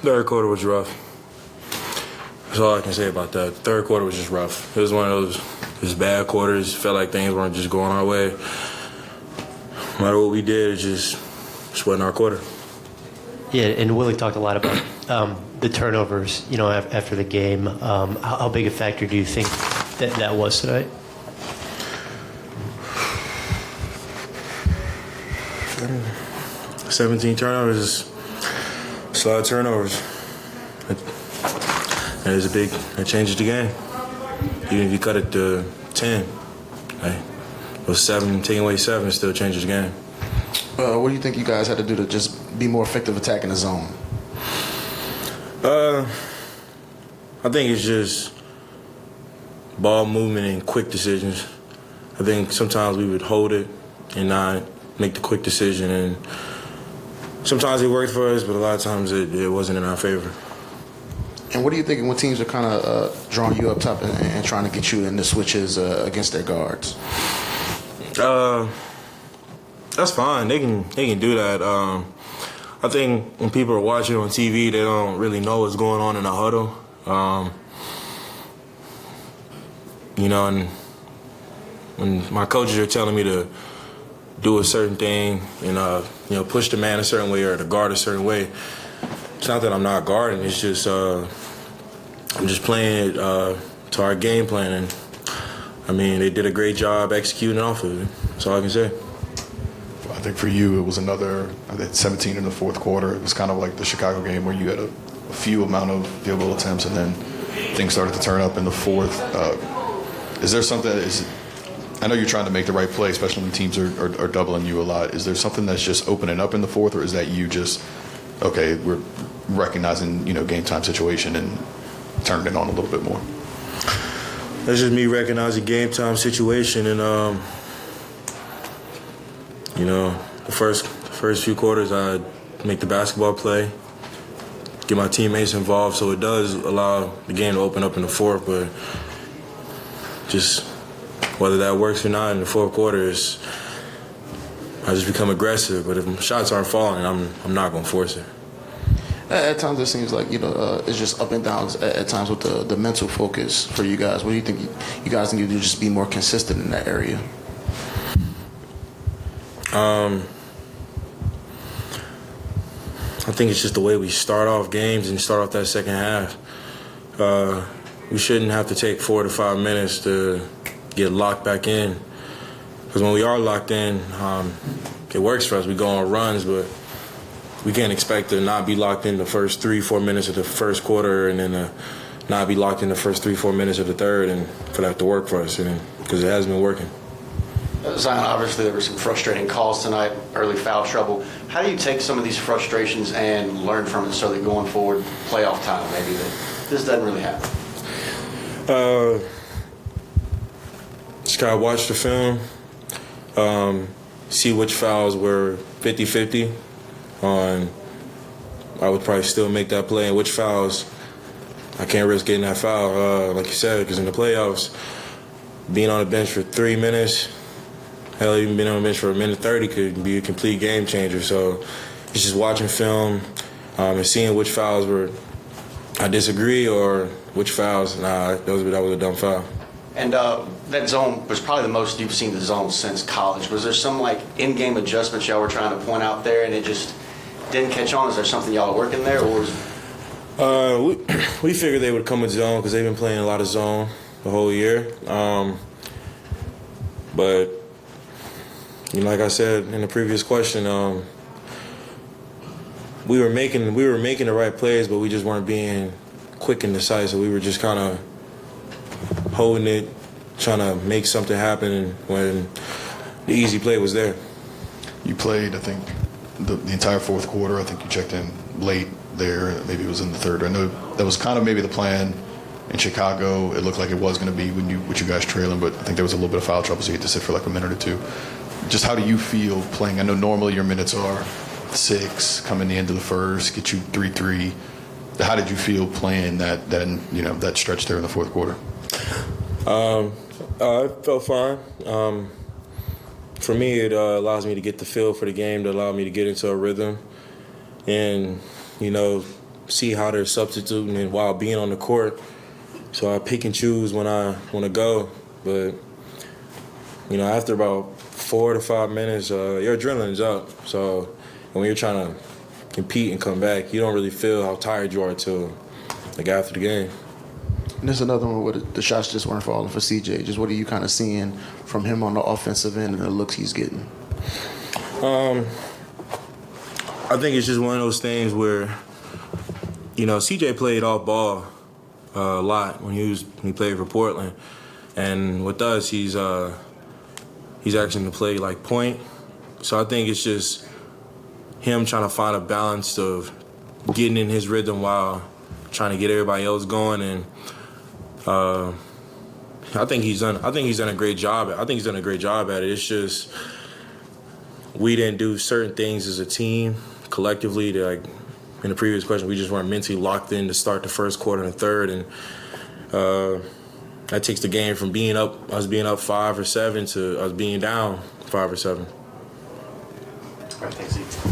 Third quarter was rough. That's all I can say about that. Third quarter was just rough. It was one of those just bad quarters. Felt like things weren't just going our way. No matter what we did, it just wasn't our quarter. Yeah, and Willie talked a lot about the turnovers, after the game. How big a factor do you think that was tonight? – 17 turnovers. It's a lot of turnovers. That changes the game. Even if you cut it to 10, those 7, taking away 7 still changes the game. What do you think you guys had to do to just be more effective attacking the zone? I think it's just ball movement and quick decisions. I think sometimes we would hold it and not make the quick decision, and sometimes it worked for us, but a lot of times it wasn't in our favor. And what do you think when teams are kind of drawing you up top and trying to get you in the switches against their guards? That's fine. They can do that. I think when people are watching on TV, they don't really know what's going on in the huddle. And when my coaches are telling me to do a certain thing and push the man a certain way or to guard a certain way, it's not that I'm not guarding. It's just I'm just playing it to our game plan. And they did a great job executing off of it. That's all I can say. I think for you, it was another, 17 in the fourth quarter. It was kind of like the Chicago game where you had a few amount of field goal attempts and then things started to turn up in the fourth. Is there something, I know you're trying to make the right play, especially when teams are doubling you a lot. Is there something that's just opening up in the fourth, or is that you just, okay, we're recognizing, game time situation and turned it on a little bit more? That's just me recognizing game time situation and, the first few quarters I make the basketball play, get my teammates involved, so it does allow the game to open up in the fourth, but just whether that works or not in the fourth quarter I just become aggressive, but if shots aren't falling, I'm not going to force it. At times it seems like, it's just up and downs at times with the mental focus for you guys. What do you think you guys need to do just be more consistent in that area? I think it's just the way we start off games and start off that second half. We shouldn't have to take 4 to 5 minutes to get locked back in. Because when we are locked in, it works for us. We go on runs, but we can't expect to not be locked in the first 3-4 minutes of the first quarter and then not be locked in the first 3-4 minutes of the third and for that to work for us, because it hasn't been working. Zion, obviously there were some frustrating calls tonight, early foul trouble. How do you take some of these frustrations and learn from it so that going forward, playoff time maybe, that this doesn't really happen? Just gotta watch the film, see which fouls were 50-50 on I would probably still make that play, and which fouls I can't risk getting that foul, like you said, because in the playoffs, being on the bench for 3 minutes, hell, even being on the bench for 1:30 could be a complete game changer. So it's just watching film and seeing which fouls were I disagree or which fouls, that was a dumb foul. And that zone was probably the most you've seen the zone since college. Was there some in-game adjustments y'all were trying to point out there and it just didn't catch on? Is there something y'all are working there, or we figured they would come with zone because they've been playing a lot of zone the whole year. But like I said in the previous question, we were making the right plays, but we just weren't being quick and decisive. We were just kind of holding it, trying to make something happen when the easy play was there. You played, I think, the entire fourth quarter. I think you checked in late there. Maybe it was in the third. I know that was kind of maybe the plan in Chicago. It looked like it was going to be with you guys trailing, but I think there was a little bit of foul trouble, so you had to sit for a minute or two. Just how do you feel playing? I know normally your minutes are 6, come in the end of the first, get you 3-3. How did you feel playing that stretch there in the fourth quarter? I felt fine. For me, it allows me to get the feel for the game, to allow me to get into a rhythm, and see how they're substituting and while being on the court. So I pick and choose when I want to go. But, after about 4 to 5 minutes, your adrenaline's up. So when you're trying to compete and come back, you don't really feel how tired you are till after the game. And there's another one where the shots just weren't falling for CJ. Just what are you kind of seeing from him on the offensive end and the looks he's getting? I think it's just one of those things where, CJ played off ball a lot when he played for Portland, and with us, he's asking to play like point. So I think it's just him trying to find a balance of getting in his rhythm while trying to get everybody else going, and I think he's done a great job. I think he's done a great job at it. It's just we didn't do certain things as a team collectively. In the previous question, we just weren't mentally locked in to start the first quarter and the third, and that takes the game from us being up 5 or 7 to us being down 5 or 7. All right, thanks, Steve.